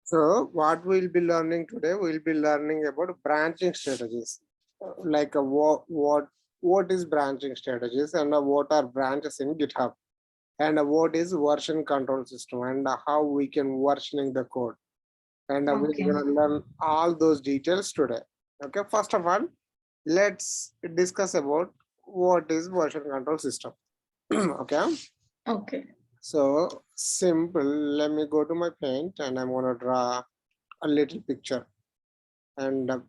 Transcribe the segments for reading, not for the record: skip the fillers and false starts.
So what we'll be learning today, we'll be learning about branching strategies. Like what is branching strategies, and what are branches in GitHub, and what is version control system, and how we can versioning the code. And Okay. we're gonna learn all those details today. Okay, first of all, let's discuss about what is version control system. Okay. Okay. So simple, let me go to my paint and I'm gonna draw a little picture. And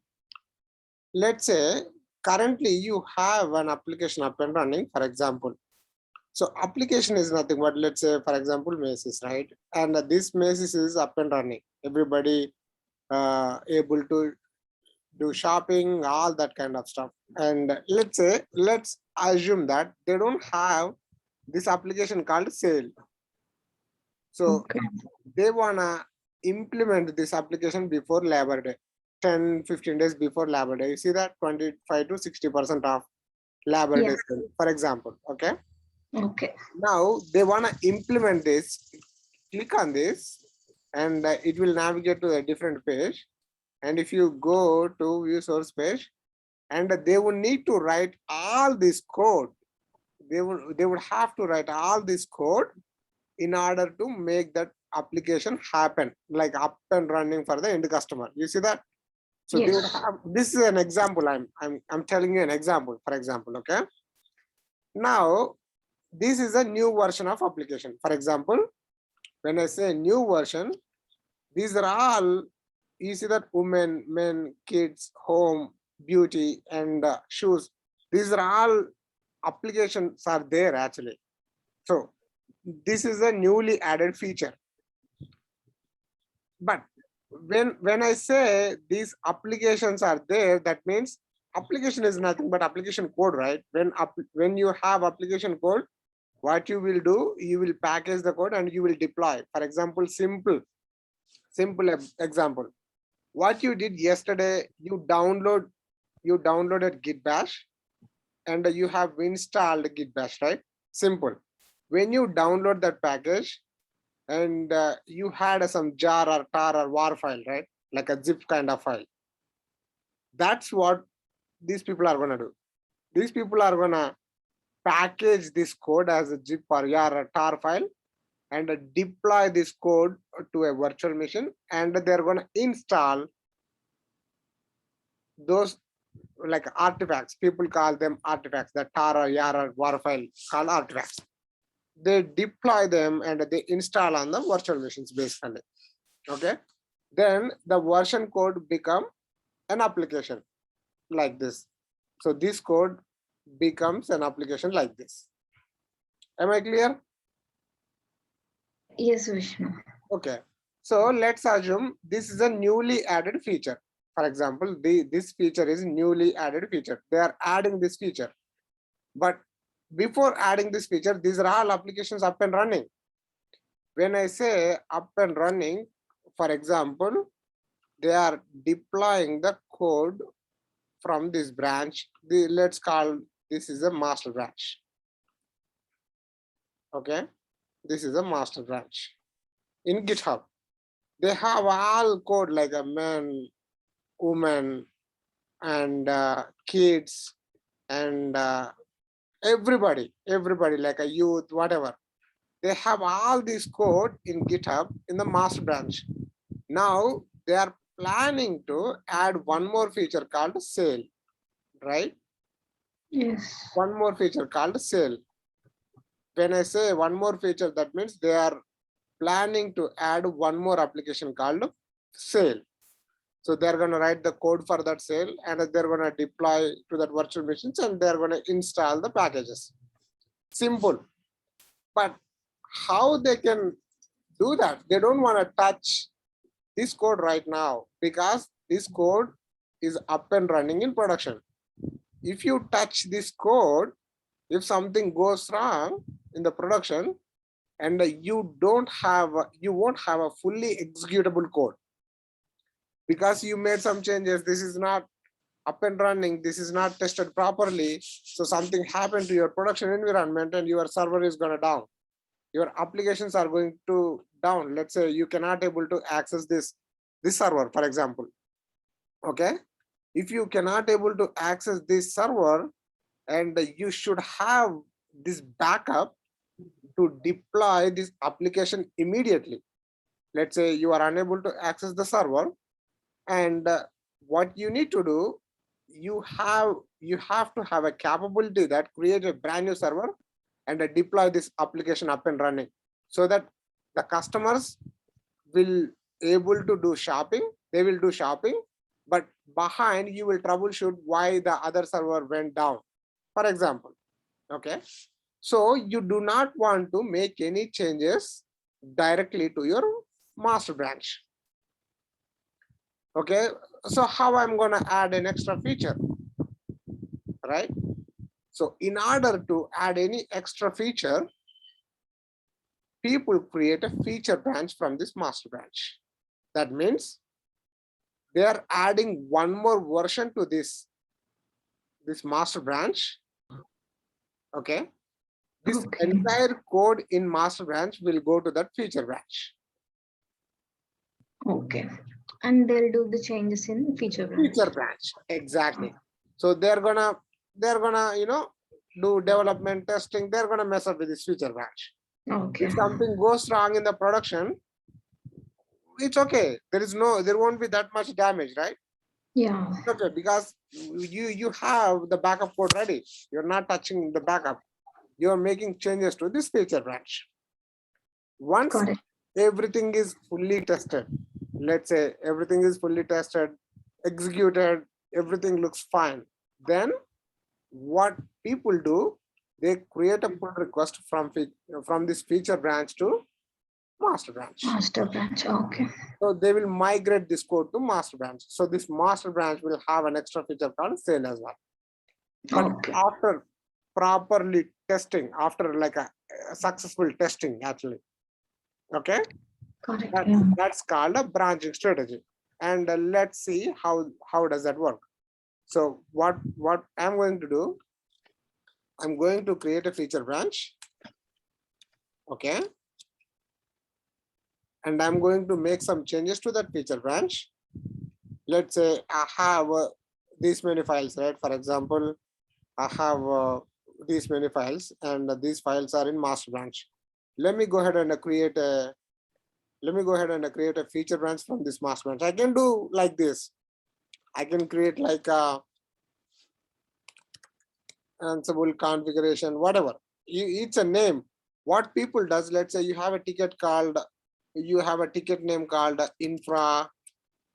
let's say currently you have an application up and running, for example. So application is nothing but, let's say, for example, Macy's, right? And this Macy's is up and running. Everybody able to do shopping, all that kind of stuff. And let's assume that they don't have this application called sale. So Okay. they wanna implement this application before Labor Day, 10-15 days before Labor Day. You see that 25 to 60% of Labor Yeah. Day sale, for example. Okay. Okay. Now they wanna implement this. Click on this, and it will navigate to a different page. And if you go to view source page, and they would need to write all this code. They would have to write all this code in order to make that application happen, like up and running for the end customer. You see that? So they would Yes. have, this is an example. I'm telling you an example, for example. Okay. Now this is a new version of application. For example, when I say new version, these are all, you see that women, men, kids, home, beauty, and shoes. These are all applications are there actually. So this is a newly added feature. But when I say these applications are there, that means application is nothing but application code, right? When you have application code, what you will do, you will package the code and you will deploy. For example, simple example. What you did yesterday, you downloaded Git Bash, and you have installed Git Bash, right? Simple. When you download that package, and you had some jar or tar or war file, right? Like a zip kind of file. That's what these people are gonna do. These people are gonna package this code as a zip or yar or tar file, and deploy this code to a virtual machine, and they're gonna install those like artifacts. People call them artifacts. The tar or yar or war file called artifacts. They deploy them and they install on the virtual machines basically. Okay. Then the version code become an application like this. So this code becomes an application like this. Am I clear? Yes, Vishnu. Okay. So let's assume this is a newly added feature. For example, this feature is newly added feature. They are adding this feature. But before adding this feature, these are all applications up and running. When I say up and running, for example, they are deploying the code from this branch. Let's call this is a master branch. Okay, this is a master branch in GitHub. They have all code like a man, woman, and kids, and everybody like a youth, whatever. They have all this code in GitHub in the master branch. Now they are planning to add one more feature called sale, right? Yes. One more feature called sale. When I say one more feature, that means they are planning to add one more application called sale. So they're going to write the code for that sale, and they're going to deploy to that virtual machines, and they're going to install the packages. Simple. But how they can do that? They don't want to touch this code right now because this code is up and running in production. If you touch this code, if something goes wrong in the production, and you won't have a fully executable code because you made some changes. This is not up and running. This is not tested properly. So something happened to your production environment and your server is gonna down. your applications are going to down. Let's say you cannot able to access this server, for example. Okay, if you cannot able to access this server, and you should have this backup to deploy this application immediately. Let's say you are unable to access the server, and what you need to do, you have to have a capability that create a brand new server and deploy this application up and running, so that the customers will able to do shopping. They will do shopping, but behind you will troubleshoot why the other server went down, for example. Okay, so you do not want to make any changes directly to your master branch. Okay, so how I'm going to add an extra feature, right? So in order to add any extra feature, people create a feature branch from this master branch. That means they are adding one more version to this master branch. Okay, this Okay. entire code in master branch will go to that feature branch. Okay. And they'll do the changes in feature branch. Feature branch, exactly. So they're gonna do development testing. They're gonna mess up with this feature branch. Okay. If something goes wrong in the production, it's okay. There won't be that much damage, right? Yeah. It's okay, because you have the backup code ready. You're not touching the backup. You're making changes to this feature branch. Once Got it. everything is fully tested, let's say everything is fully tested, executed, everything looks fine, then what people do, they create a pull request from this feature branch to master branch. Master branch. Okay. So they will migrate this code to master branch. So this master branch will have an extra feature called sale as well. But Okay. after properly testing, after like a successful testing, actually, okay, Got it. Yeah. that's called a branching strategy. And let's see how does that work. So what I'm going to do, I'm going to create a feature branch. Okay, and I'm going to make some changes to that feature branch. Let's say I have these many files, right? For example, I have these many files, and these files are in master branch. Let me go ahead and create a feature branch from this master branch. I can do like this. I can create like a Ansible configuration, whatever. It's a name. What people does, let's say you have a ticket name called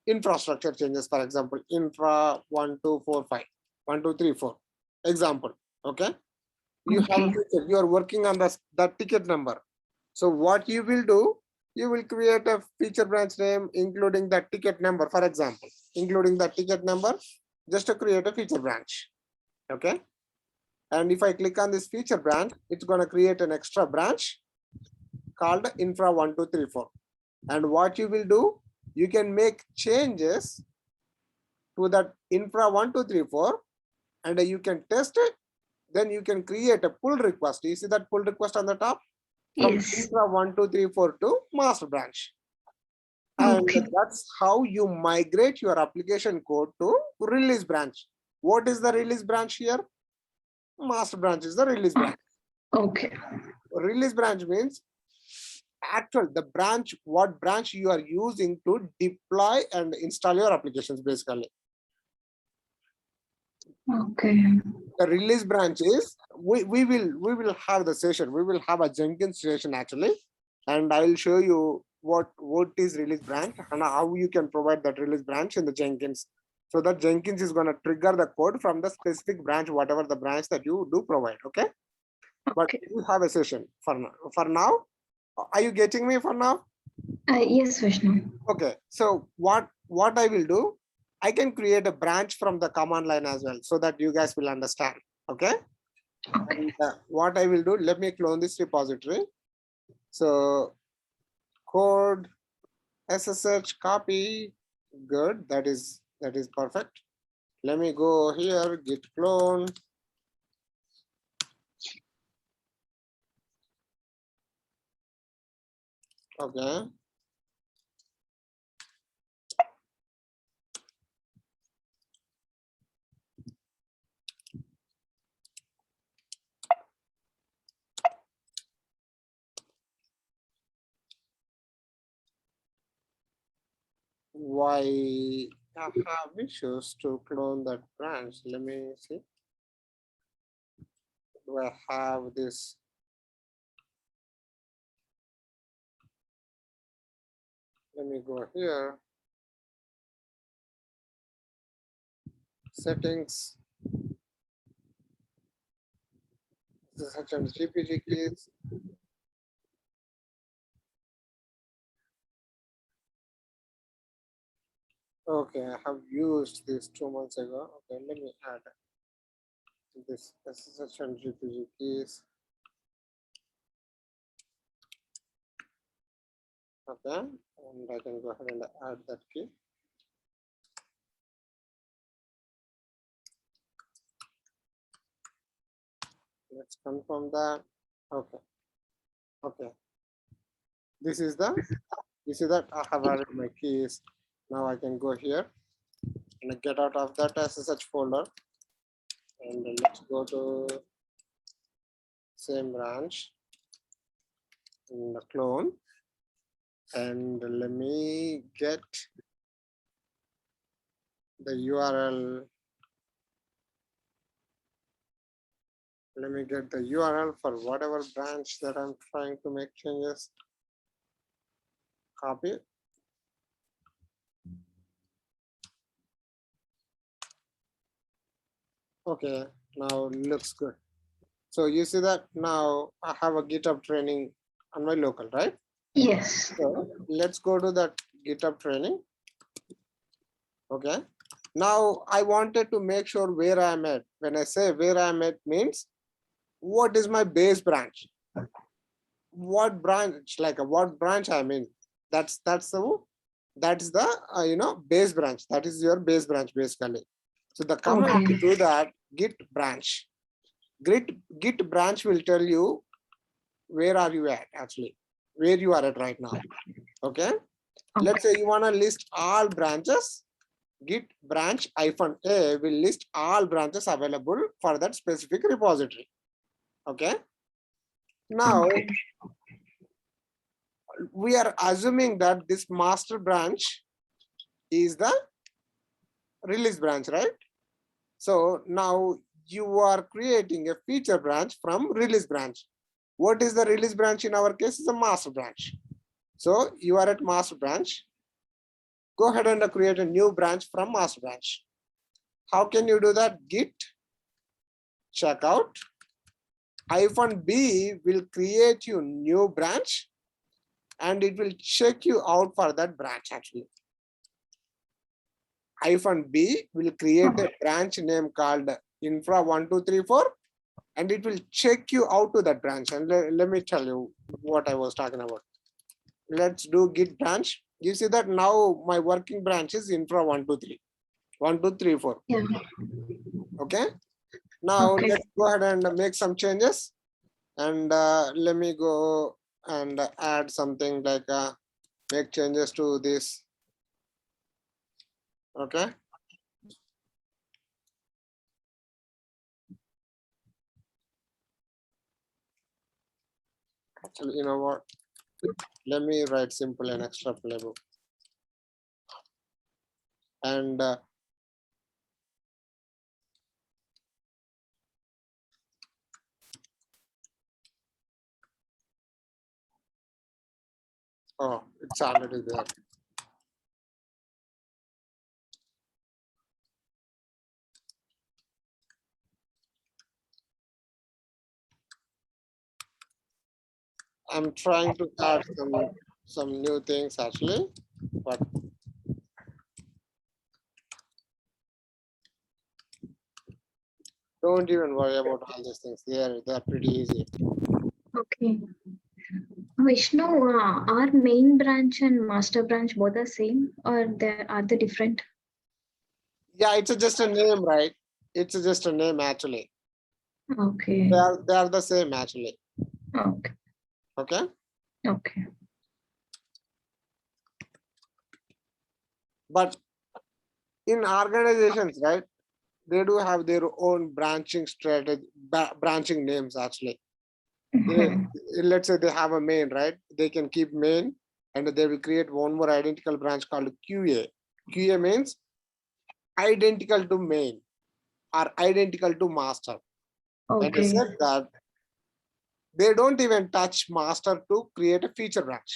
infrastructure changes, for example, infra 1245, 1234, example. Okay, you have a feature, you are working on that ticket number. So what you will do, you will create a feature branch name including that ticket number, for example, including the ticket number, just to create a feature branch. Okay, and if I click on this feature branch, it's going to create an extra branch called infra 1234. And what you will do, you can make changes to that infra 1234, and you can test it. Then you can create a pull request. You see that pull request on the top? From Yes. infra 1234 to master branch. And that's how you migrate your application code to release branch. What is the release branch here? Master branch is the release branch. Okay. Release branch means what branch you are using to deploy and install your applications, basically. Okay. The release branch is, we will have the session, we will have a Jenkins session actually, and I will show you what is release branch and how you can provide that release branch in the Jenkins, so that Jenkins is going to trigger the code from the specific branch, whatever the branch that you do provide. Okay, but we have a session for now. Are you getting me for now? Yes, Vishnu. Okay, so what I will do, I can create a branch from the command line as well, so that you guys will understand. Okay. And what I will do, let me clone this repository. So code SSH copy, good. That is perfect. Let me go here, git clone. Okay. Why I have issues to clone that branch? Let me see. Do I have this? Let me go here. Settings. Such as GPG keys. Okay, I have used this 2 months ago. Okay, let me add this SSH and GPG keys. Okay, and I can go ahead and add that key. Let's confirm that. Okay. Okay. This is that I have added my keys. Now I can go here and get out of that SSH folder. And let's go to same branch in the clone. And let me get the URL. Let me get the URL for whatever branch that I'm trying to make changes. Copy. Okay, now looks good. So you see that now I have a GitHub training on my local, right? Yes. So let's go to that GitHub training. Okay. Now I wanted to make sure where I'm at. When I say where I'm at means what is my base branch? What branch, like what branch I'm in? That's the base branch. That is your base branch basically. So the command Okay. to do that, git branch. Git branch will tell you where are you at actually, where you are at right now. Okay. Let's say you want to list all branches. Git branch -a will list all branches available for that specific repository. Okay. Now Okay. we are assuming that this master branch is the release branch, right? So now you are creating a feature branch from release branch. What is the release branch in our case? Is a master branch. So you are at master branch. Go ahead and create a new branch from master branch. How can you do that? Git checkout -b will create you new branch and it will check you out for that branch actually. -b will create a branch name called infra1234 and it will check you out to that branch. And let me tell you what I was talking about. Let's do git branch. You see that now my working branch is infra1234. Yeah. Okay. Now Okay. let's go ahead and make some changes. And let me go and add something like make changes to this. Okay. Actually, you know what? Let me write simple and extra playbook. And oh, it's already there. I'm trying to add some new things actually, but don't even worry about all these things. They're pretty easy. Okay. Vishnu, are main branch and master branch both the same or are they different? Yeah, it's just a name, right? It's just a name actually. Okay. They are the same actually. Okay. Okay. Okay. But in organizations, right, they do have their own branching strategy, branching names actually. Mhm. Let's say they have a main, right? They can keep main and they will create one more identical branch called QA. QA means identical to main or identical to master. And they Okay. said that they don't even touch master to create a feature branch.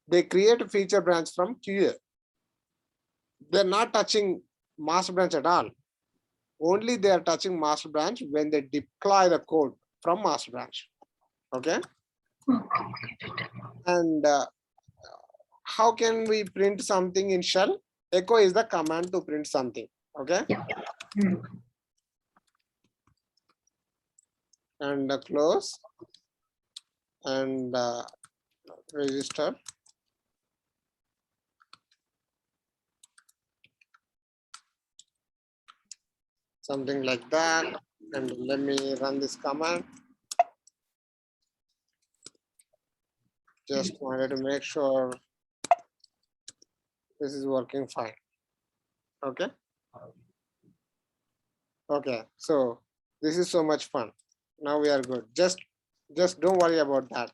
They create a feature branch from QA. They're not touching master branch at all. Only they are touching master branch when they deploy the code from master branch. Okay. Okay. And how can we print something in shell? Echo is the command to print something. Okay. Yeah. Mm. And close and register. Something like that. And let me run this command. Just wanted to make sure this is working fine. Okay. Okay. So this is so much fun. Now we are good. Just don't worry about that.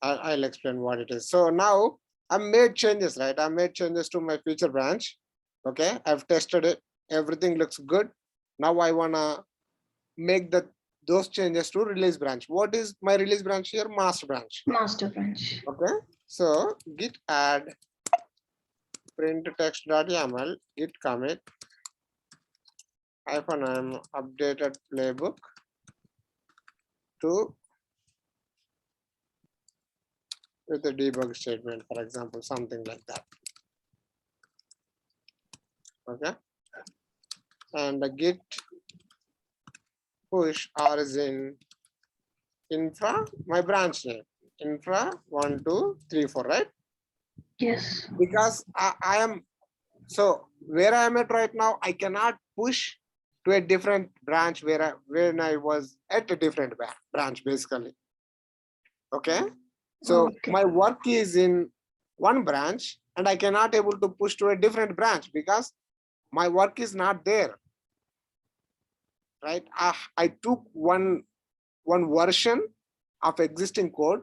I'll explain what it is. So now I made changes, right? I made changes to my feature branch. Okay. I've tested it. Everything looks good. Now I wanna make those changes to release branch. What is my release branch here? Master branch. Master branch. Okay. So git add print text.yaml git commit -m updated playbook to with a debug statement, for example, something like that. Okay. And the git push r is in infra, my branch name, infra 1, 2, 3, 4, right? Yes. Because I am, so where I am at right now, I cannot push to a different branch when I was at a different branch, basically. Okay. So Okay. my work is in one branch and I cannot able to push to a different branch because my work is not there. Right. I took one version of existing code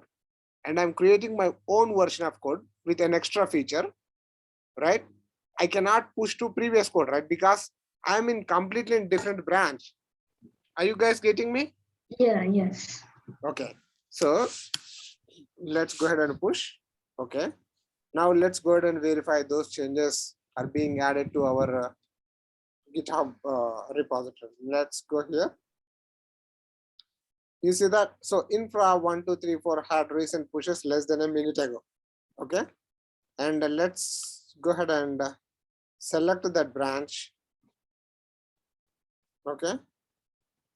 and I'm creating my own version of code with an extra feature, right? I cannot push to previous code, right? Because I'm in completely different branch. Are you guys getting me? Yeah. Yes. Okay. So let's go ahead and push. Okay. Now let's go ahead and verify those changes are being added to our GitHub repository. Let's go here. You see that? So infra 1, 2, 3, 4 had recent pushes less than a minute ago. Okay. And let's go ahead and select that branch. Okay.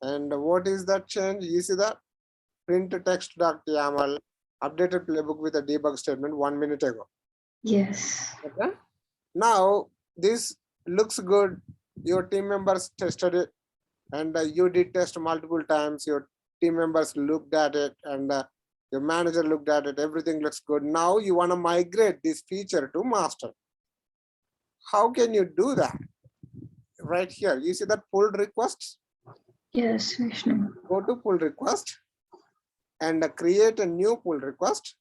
And what is that change? You see that? Print text.yaml updated playbook with a debug statement 1 minute ago. Yes. Okay. Now this looks good. Your team members tested it and you did test multiple times. Your team members looked at it and your manager looked at it. Everything looks good. Now you want to migrate this feature to master. How can you do that? Right here, you see that pull requests? Yes, Vishnu. Go to pull request and create a new pull request.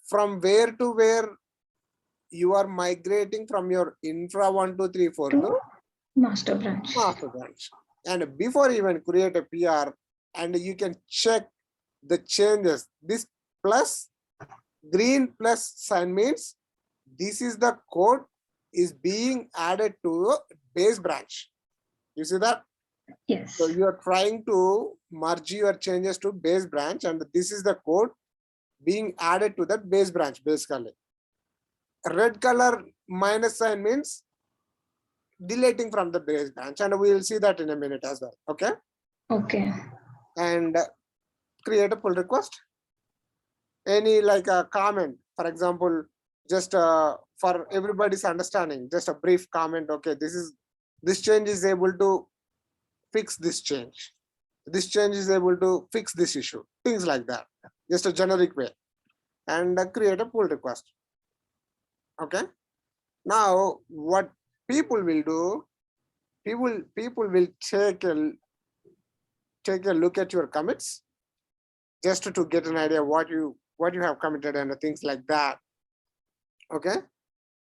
From where to where you are migrating from your infra 1, 2, 3, 4 To to master branch. master branch. And before even create a PR, and you can check the changes. This plus green plus sign means this is the code is being added to base branch. You see that? Yes. So you are trying to merge your changes to base branch, and this is the code being added to that base branch basically. Red color minus sign means deleting from the base branch, and we will see that in a minute as well. Okay. Okay. And create a pull request. Any like a comment, for example, just for everybody's understanding, just a brief comment. Okay, this change is able to fix this change. This change is able to fix this issue. Things like that. Just a generic way. And create a pull request. Okay. Now, what people will do, people will take a look at your commits just to get an idea what you have committed and things like that. Okay.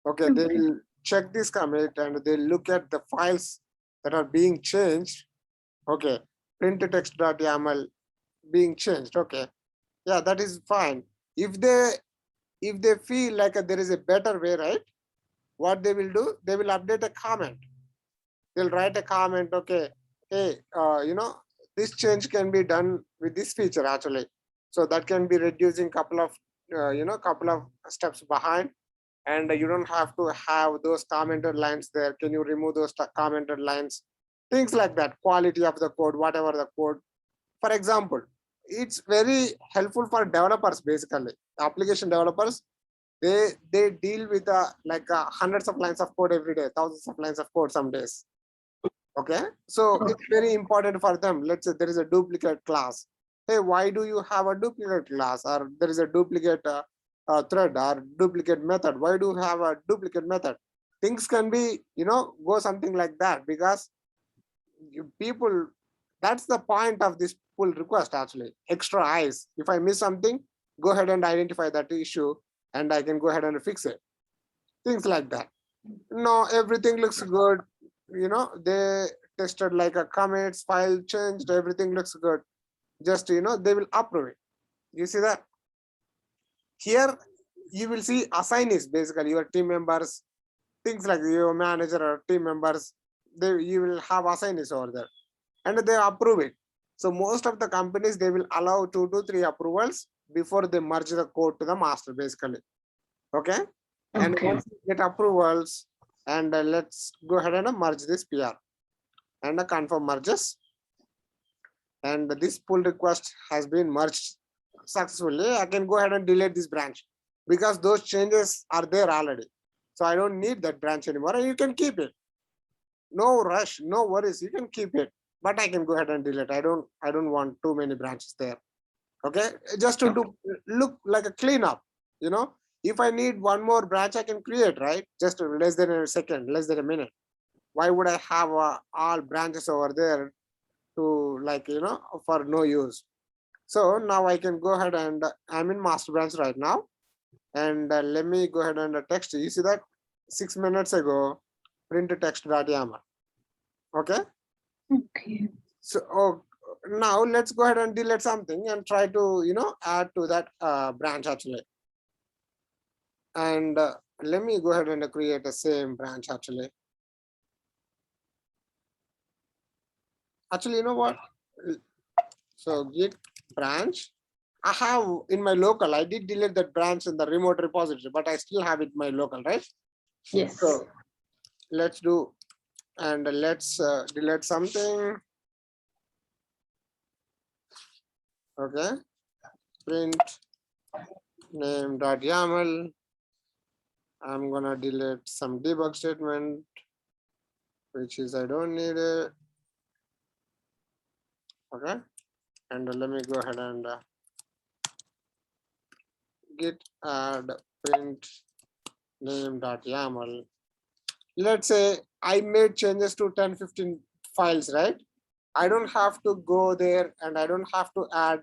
Okay, they Okay. will check this commit and they look at the files that are being changed. Okay, print text.yaml being changed. Okay, yeah, that is fine. If they feel like there is a better way, right? What they will do, they will update a comment. They'll write a comment. Okay, hey, this change can be done with this feature actually. So that can be reducing couple of couple of steps behind, and you don't have to have those commented lines there. Can you remove those commented lines? Things like that, quality of the code, whatever the code. For example, it's very helpful for developers basically. Application developers, they deal with hundreds of lines of code every day, thousands of lines of code some days. Okay, so it's Okay. very important for them. Let's say there is a duplicate class. Hey, why do you have a duplicate class? Or there is a duplicate thread or duplicate method. Why do you have a duplicate method? Things can be, go something like that, because people, that's the point of this pull request actually. Extra eyes. If I miss something, go ahead and identify that issue and I can go ahead and fix it. Things like that. No, everything looks good. They tested like a commits, file changed, everything looks good. Just, they will approve it. You see that? Here, you will see assignees, basically your team members, things like your manager or team members, you will have assignees over there and they approve it. So most of the companies, they will allow 2 to 3 approvals before they merge the code to the master, basically. Okay. And Okay. once you get approvals, and let's go ahead and merge this PR and confirm merges. And this pull request has been merged successfully. I can go ahead and delete this branch because those changes are there already. So I don't need that branch anymore. And you can keep it. No rush, no worries. You can keep it, but I can go ahead and delete. I don't want too many branches there. Okay, just to do look like a cleanup. If I need one more branch, I can create, right? Just less than a second, less than a minute. Why would I have all branches over there to for no use? So now I can go ahead and I'm in master branch right now, and let me go ahead and text. You see that 6 minutes ago, print text.yaml. Okay. Okay. So now let's go ahead and delete something and try to add to that branch actually. And let me go ahead and create the same branch actually. Actually, you know what? So git branch. I have in my local. I did delete that branch in the remote repository, but I still have it in my local, right? Yes. So let's do, and let's delete something. Okay. Print name.yaml. I'm gonna delete some debug statement, which is I don't need it. Okay. And let me go ahead and git add print name.yaml. Let's say I made changes to 10-15 files, right? I don't have to go there and I don't have to add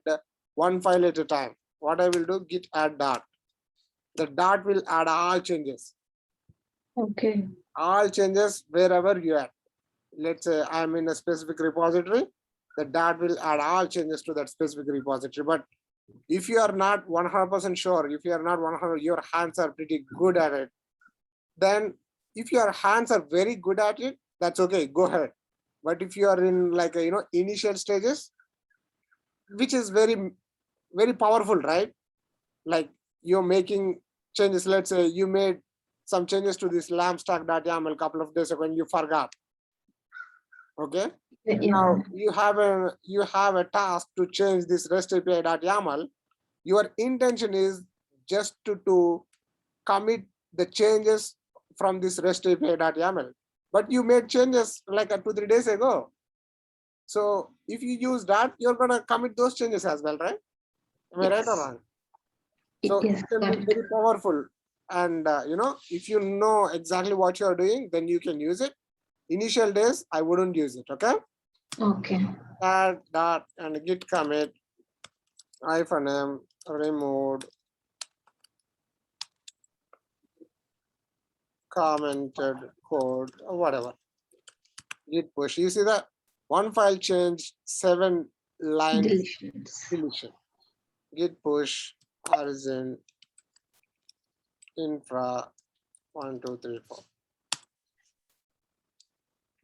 one file at a time. What I will do, git add dot. The dot will add all changes. Okay. All changes wherever you add. Let's say I'm in a specific repository, the dot will add all changes to that specific repository. But if you are not 100% sure, if you are not 100, your hands are pretty good at it, then if your hands are very good at it, that's okay, go ahead. But if you are in initial stages, which is very, very powerful, right? Like you're making changes. Let's say you made some changes to this lampstack.yaml a couple of days ago and you forgot. Okay. Yeah. Now you have a task to change this REST API.yaml. Your intention is just to commit the changes from this REST API.yaml. But you made changes like 2-3 days ago. So if you use that, you're gonna commit those changes as well, right? Am I right or Yes. wrong? So it Yes. can be Got it. very powerful. And if you know exactly what you are doing, then you can use it. Initial days, I wouldn't use it. Okay. Okay. Add dot and git commit -m removed commented code or whatever. Git push. You see that one file change, 7 lines Deletions. deletion. Git push origin infra 1, 2, 3, 4.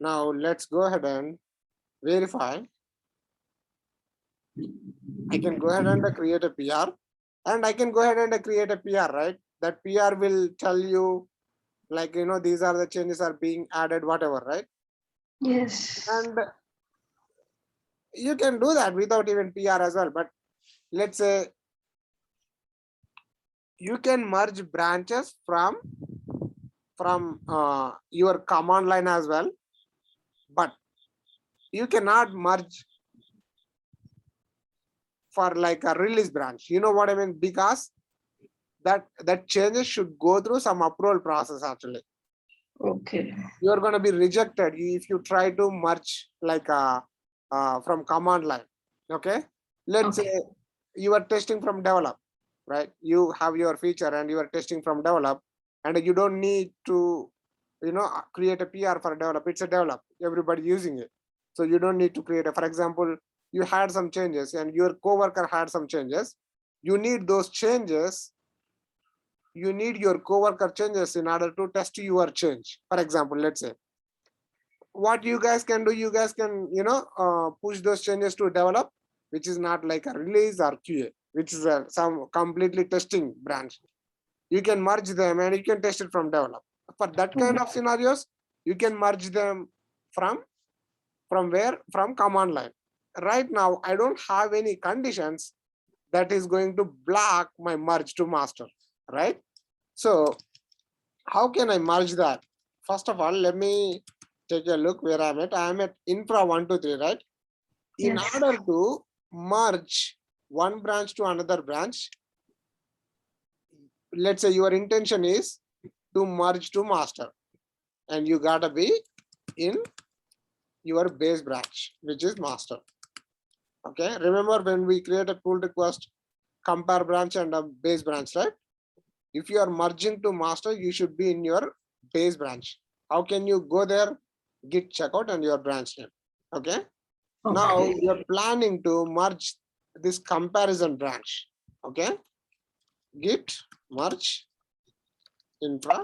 Now let's go ahead and verify. I can go ahead and create a PR, and I can go ahead and create a PR, right? That PR will tell you, like, these are the changes are being added, whatever, right? Yes. And you can do that without even PR as well. But let's say you can merge branches from your command line as well, but you cannot merge for like a release branch. You know what I mean? Because that changes should go through some approval process actually. Okay. You are going to be rejected if you try to merge like from command line. Okay. Let's say you are testing from develop, right? You have your feature and you are testing from develop, and you don't need to create a PR for develop. It's a develop, everybody using it, so you don't need to create a, for example, you had some changes and your coworker had some changes. You need those changes, you need your coworker changes in order to test your change. For example, let's say what you guys can do, you guys can push those changes to develop, which is not like a release or QA, which is some completely testing branch. You can merge them and you can test it from develop. For that kind of scenarios, you can merge them from where? From command line. Right now, I don't have any conditions that is going to block my merge to master, right? So how can I merge that? First of all, let me take a look where I'm at. I'm at infra 1, 2, 3, right? In order to merge one branch to another branch, let's say your intention is to merge to master, and you gotta be in your base branch, which is master. Okay, remember when we create a pull request, compare branch and a base branch, right? If you are merging to master, you should be in your base branch. How can you go there? Git checkout and your branch name. Okay. Now you're planning to merge this comparison branch. Okay. Git merge infra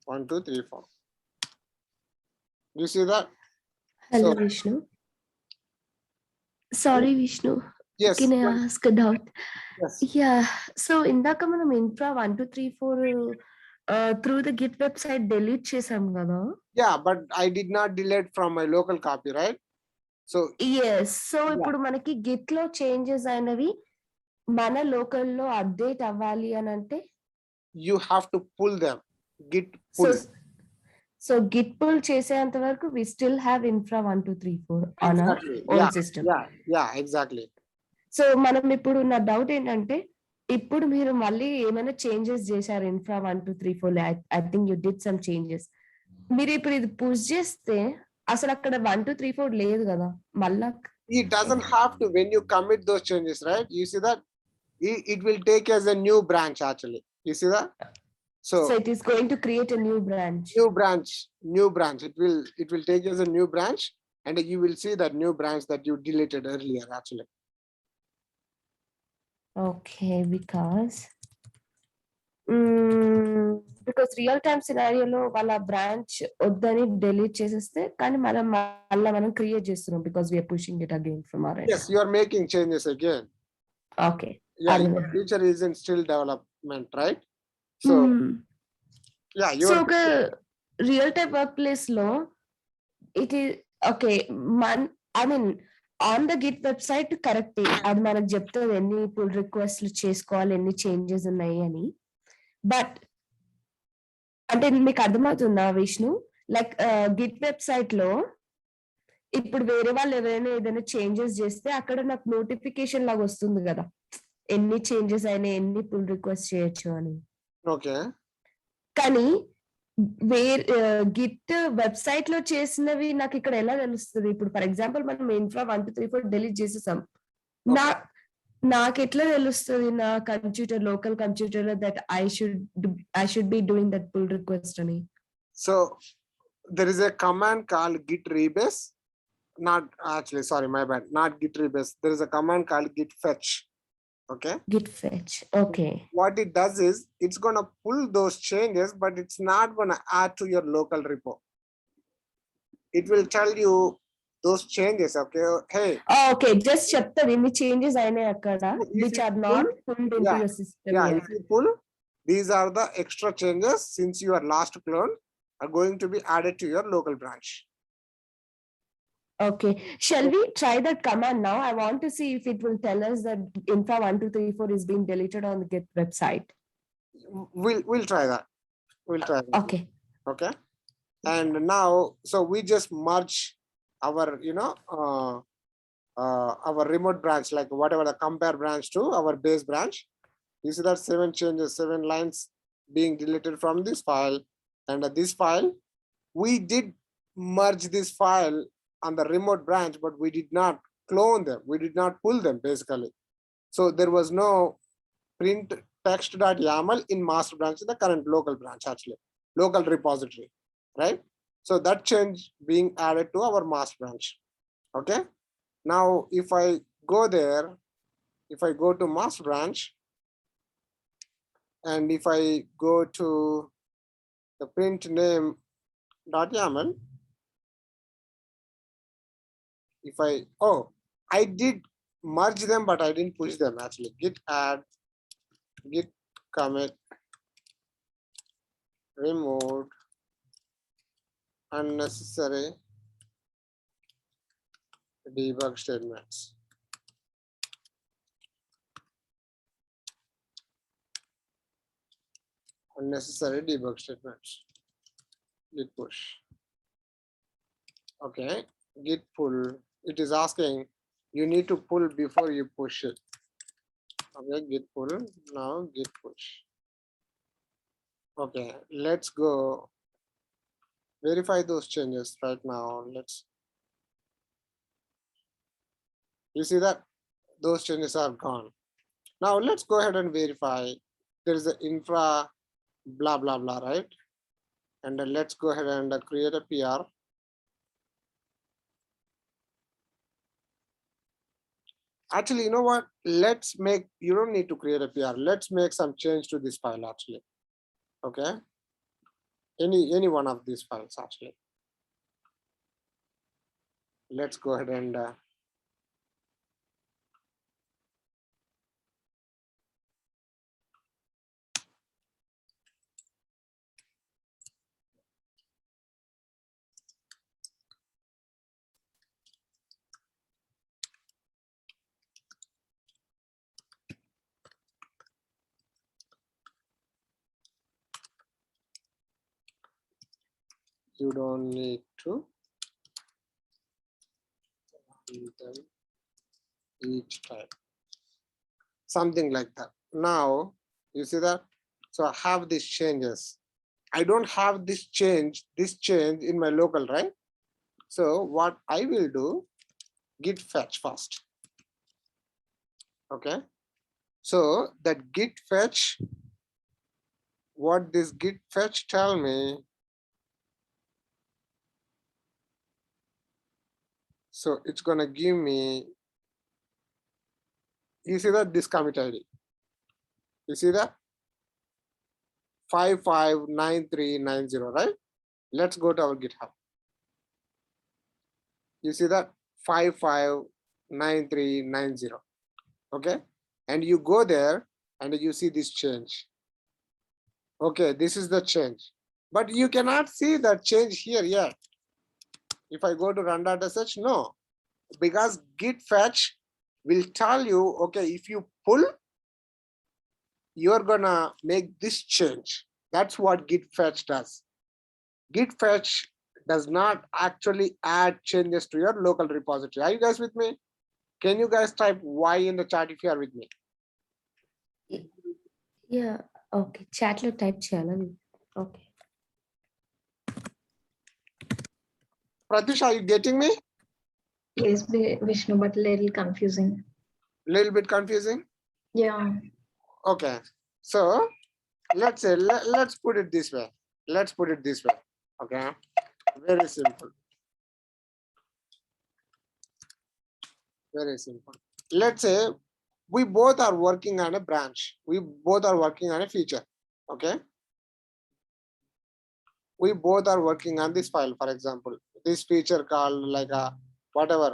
1, 2, 3, 4. You see that? Hello, So, Vishnu. Sorry, Vishnu. yes. Can I ask a doubt? Yes. Yeah. So, indaka manam infra 1, 2, 3, 4 through the Git website delete chesam kada? Yeah, but I did not delete from my local copy, right? So yes. So, ఇప్పుడు మనకి Git లో changes అయినవి మన local లో update అవ్వాలి అని అంటే you have to pull them. Git pull. So Git pull చేసేంత వరకు we still have infra 1, 2, 3, 4 on our own system. Yeah, exactly. So మనం ఇప్పుడు నా డౌట్ ఏంటంటే ఇప్పుడు మీరు మళ్ళీ ఏమైనా చేంజెస్ చేశారు infra 1, 2, 3, 4 I think you did some changes. మీరు ఇప్పుడు ఇది పుష్ చేస్తే అసలు అక్కడ 1, 2, 3, 4 లేదు కదా మళ్ళా. It doesn't have to. When you commit those changes, right? You see that it will take as a new branch actually. You see that? So it is going to create a new branch. New branch. It will take as a new branch, and you will see that new branch that you deleted earlier actually. Okay, because real time సినారియోలో వాళ్ళ branch వద్దని delete చేసేస్తే కానీ మనం మళ్ళీ మనం create చేస్తున్నాం because we are pushing it again from our end. Yes, you are making changes again. Okay. Yeah, your future is in still development, right? So yeah, so ఒక రియల్ టైమ్ వర్క్ ప్లేస్ లో it is okay I mean on the Git website correct, అది మనకు చెప్తుంది ఎన్ని pull రిక్వెస్ట్లు చేసుకోవాలి, ఎన్ని changes ఉన్నాయి అని. బట్ అంటే మీకు అర్థమవుతుందా విష్ణు? లైక్ గిట్ వెబ్సైట్ లో ఇప్పుడు వేరే వాళ్ళు ఎవరైనా ఏదైనా చేంజెస్ చేస్తే అక్కడ నాకు నోటిఫికేషన్ లాగా వస్తుంది కదా, ఎన్ని చేంజెస్ అయినా ఎన్ని పుల్ రిక్వెస్ట్ చేయొచ్చు అని. Okay. కానీ గిట్ వెబ్సైట్ లో చేసినవి నాకు ఇక్కడ ఎలా తెలుస్తుంది? ఇప్పుడు ఫర్ ఎగ్జాంపుల్ మనం ఇన్ఫ్రా 1 2 3 4 డిలీట్ చేసేసాం. నా నాకు ఎట్లా తెలుస్తుంది నా కంప్యూటర్ లోకల్ కంప్యూటర్ లో that I should be doing that pull request అని? So there is a command called git rebase. Not actually, sorry, my bad. Not git rebase. There is a command called git fetch. Okay. Git fetch. Okay. What it does is it's gonna pull those changes, but it's not gonna add to your local repo. It will tell you those changes. Okay. Hey. Okay. Just చెప్తాది ఇన్ని changes అయినాయి అక్కడ which are not pulled into your system. Yeah. If you pull, these are the extra changes since your last clone are going to be added to your local branch. Okay. Shall we try that command now? I want to see if it will tell us that infra 1 2 3 4 is being deleted on the Git website. We'll try that. We'll try that. Okay. Okay. And now, so we just merge our, our remote branch, like whatever the compare branch to our base branch. You see that 7 changes, 7 lines being deleted from this file. And this file, we did merge this file on the remote branch, but we did not clone them. We did not pull them basically. So there was no print text.yaml in master branch in the current local branch, actually local repository, right? So that change being added to our master branch. Okay. Now, if I go there, if I go to master branch, and if I go to the print name.yaml, if I did merge them, but I didn't push them actually. Git add, git commit, remove unnecessary debug statements. Unnecessary debug statements. Git push. Okay. Git pull. It is asking you need to pull before you push it. Okay. Git pull. Now git push. Okay. Let's go verify those changes right now. You see that those changes are gone. Now let's go ahead and verify. There is an infra blah blah blah, right? And let's go ahead and create a PR. Actually, you know what? Let's make, you don't need to create a PR. Let's make some change to this file actually. Okay. Any one of these files actually. Let's go ahead and you don't need to run them each time. Something like that. Now, you see that? So I have these changes. I don't have this change in my local, right? So what I will do, git fetch first. Okay. So that git fetch, what this git fetch tell me, so it's gonna give me, you see that this commit ID, you see that 559390, right? Let's go to our GitHub. You see that 559390. Okay, and you go there and you see this change. Okay, this is the change, but you cannot see that change here yet. If I go to run.sh, no, because git fetch will tell you, okay, if you pull, you're gonna make this change. That's what git fetch does. Git fetch does not actually add changes to your local repository. Are you guys with me? Can you guys type Y in the chat if you are with me? Yeah. Okay. Chat lo type చేయాలని. Okay. Pratyush, are you getting me? Yes, Vishnu, but little confusing. Little bit confusing. Yeah. Okay. So let's say let's put it this way. Let's put it this way. Okay. Very simple. Very simple. Let's say we both are working on a branch. We both are working on a feature. Okay. We both are working on this file, for example, this feature called like a whatever,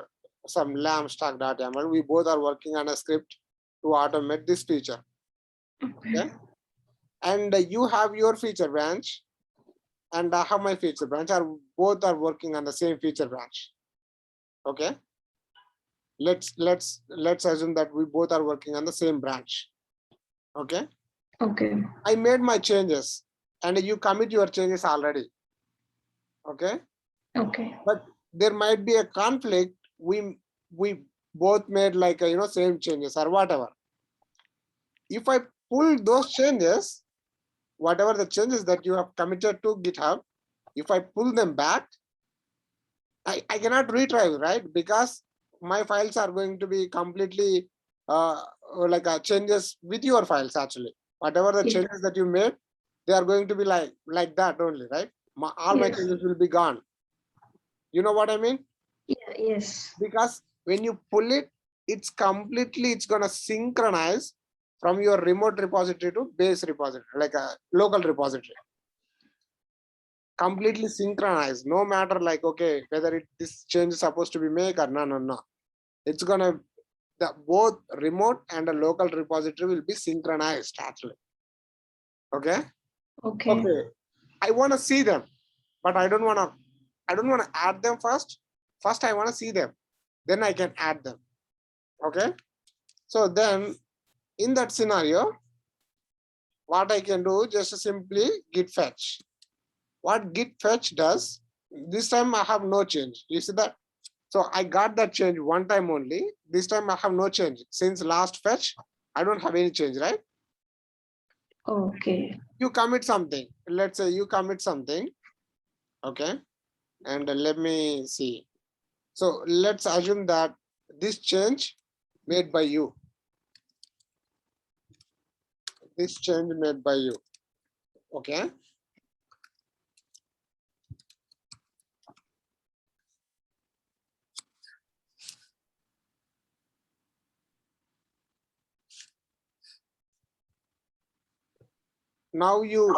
some lamb.stack.yaml. We both are working on a script to automate this feature. Okay. And you have your feature branch, and I have my feature branch. Are both are working on the same feature branch. Okay. Let's assume that we both are working on the same branch. Okay. Okay. I made my changes, and you commit your changes already. Okay. Okay. But there might be a conflict. We both made like a, same changes or whatever. If I pull those changes, whatever the changes that you have committed to GitHub, if I pull them back, I cannot retry, right? Because my files are going to be completely like changes with your files actually. Whatever the Yeah. changes that you made, they are going to be like that only, right? All my Yes. changes will be gone. You know what I mean? Yeah. Yes. Because when you pull it, it's gonna synchronize from your remote repository to base repository, like a local repository. Completely synchronized, no matter like, okay, whether this change is supposed to be made or no. It's gonna, both remote and a local repository will be synchronized actually. Okay. Okay. Okay. I want to see them, but I don't want to add them first. First, I want to see them. Then I can add them. Okay. So then in that scenario, what I can do, just simply git fetch. What git fetch does, this time I have no change. You see that? So I got that change one time only. This time I have no change. Since last fetch, I don't have any change, right? Okay. You commit something. Let's say you commit something. Okay. And let me see. So let's assume that this change made by you. This change made by you. Okay. Now you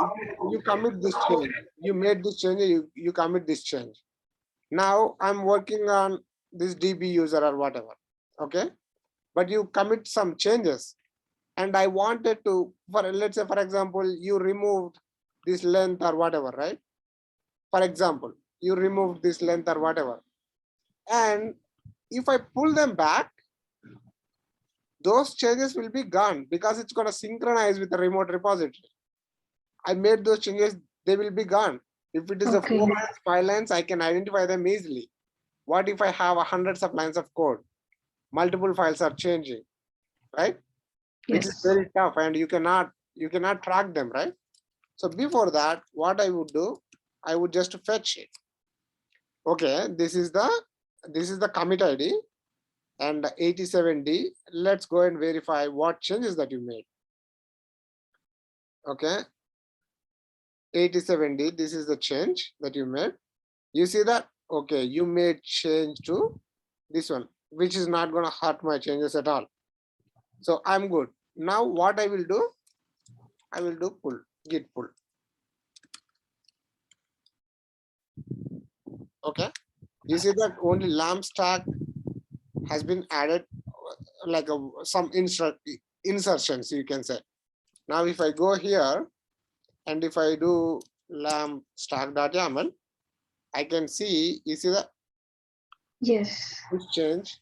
commit this change. You made this change. You commit this change. Now I'm working on this DB user or whatever. Okay. But you commit some changes. And I wanted to, let's say, for example, you removed this length or whatever, right? For example, you removed this length or whatever. And if I pull them back, those changes will be gone because it's going to synchronize with the remote repository. I made those changes, they will be gone. If it is a 4 lines, 5 lines, I can identify them easily. What if I have hundreds of lines of code? Multiple files are changing, right? Which is very tough, and you cannot track them, right? So before that, what I would do, I would just fetch it. Okay, this is the commit ID and 87D. Let's go and verify what changes that you made. Okay, 87D, this is the change that you made. You see that? Okay, you made change to this one, which is not going to hurt my changes at all. So I'm good. Now what I will do, I will do pull, git pull. Okay, you see that only lamb stack has been added, like some insertions, you can say. Now if I go here and if I do lamb stack.yaml, I can see, you see that? Yes. This change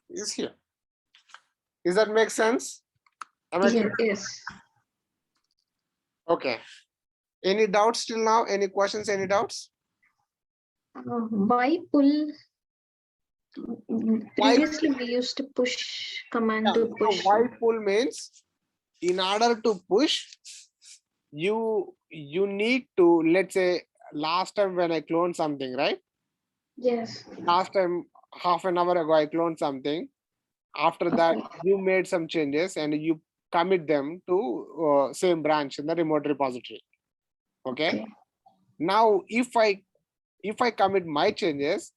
is here. Does that make sense? Yes. Okay. Any doubts till now? Any questions? Any doubts? Why pull? Previously, we used to push command to push. So why pull means in order to push, you need to, let's say last time when I cloned something, right? Yes. Last time, half an hour ago, I cloned something. After that, Okay. you made some changes and you commit them to same branch in the remote repository. Okay. Now, if I commit my changes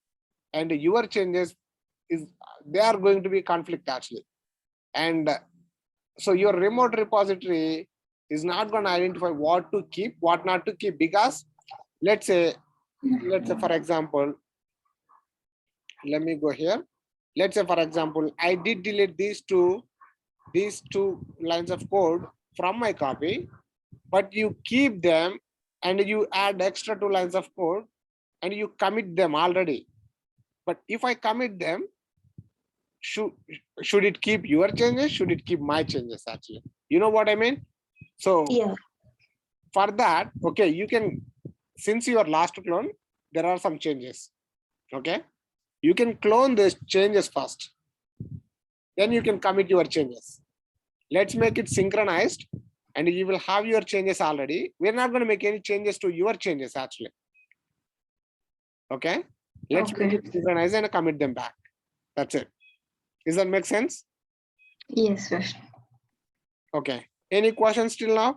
and your changes, is they are going to be conflict actually, and so your remote repository is not going to identify what to keep, what not to keep, because let's say for example, let me go here. Let's say for example, I did delete these two lines of code from my copy, but you keep them and you add extra 2 lines of code and you commit them already. But if I commit them, should it keep your changes? Should it keep my changes actually? You know what I mean? So Yeah. for that, okay, you can, since your last clone, there are some changes. Okay, you can clone these changes first, then you can commit your changes. Let's make it synchronized and you will have your changes already. We're not going to make any changes to your changes actually. Okay, let's make it synchronized and commit them back. That's it. Does that make sense? Yes, Vishnu. Okay, any questions till now?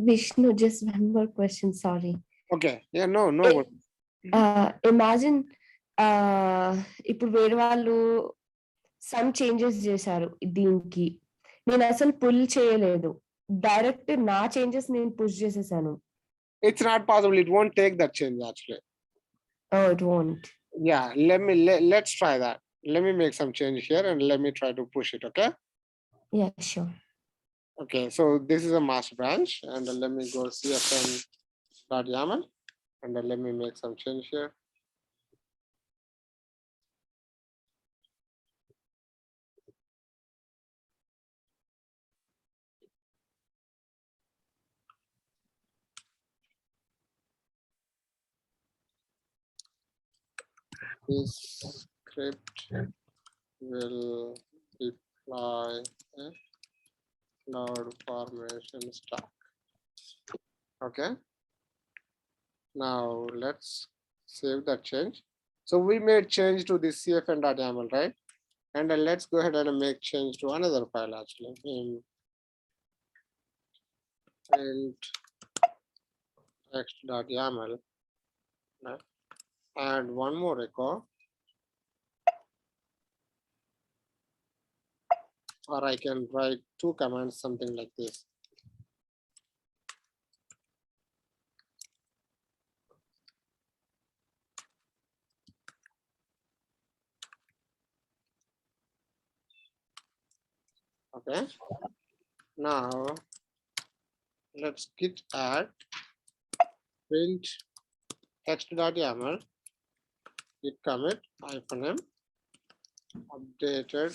Vishnu, just one more question, sorry. Okay, yeah, no. Imagine ఇప్పుడు వేరే వాళ్ళు some changes చేశారు దీనికి, నేను అసలు pull చేయలేదు, direct నా changes నేను పుష్ చేసేసాను. It's not possible. It won't take that change actually. Oh, it won't. Yeah, let's try that. Let me make some change here and let me try to push it. Okay. Yeah, sure. Okay, so this is a master branch and let me go cfn.yaml and let me make some change here. This script will deploy a cloud formation stack. Okay. Now let's save that change. So we made change to this cfn.yaml, right? And then let's go ahead and make change to another file actually. And text.yaml. Add one more echo. Or I can write 2 commands, something like this. Okay. Now let's git add print text.yaml git commit -m updated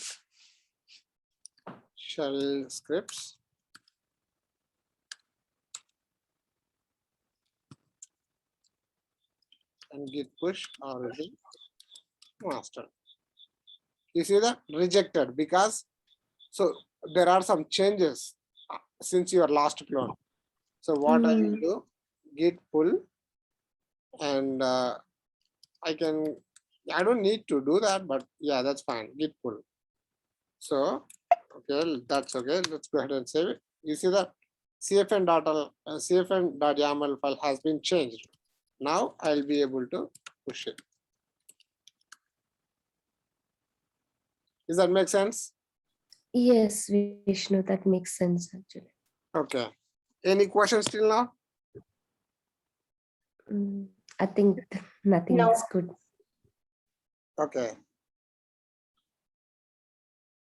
shell scripts and git push already master. You see that rejected because so there are some changes since your last clone. So what I will do, git pull, and I don't need to do that, but yeah, that's fine. Git pull. So okay, that's okay. Let's go ahead and save it. You see that cfn.yaml file has been changed. Now I'll be able to push it. Does that make sense? Yes, Vishnu, that makes sense actually. Okay. Any questions till now? I think nothing No. is good. Okay.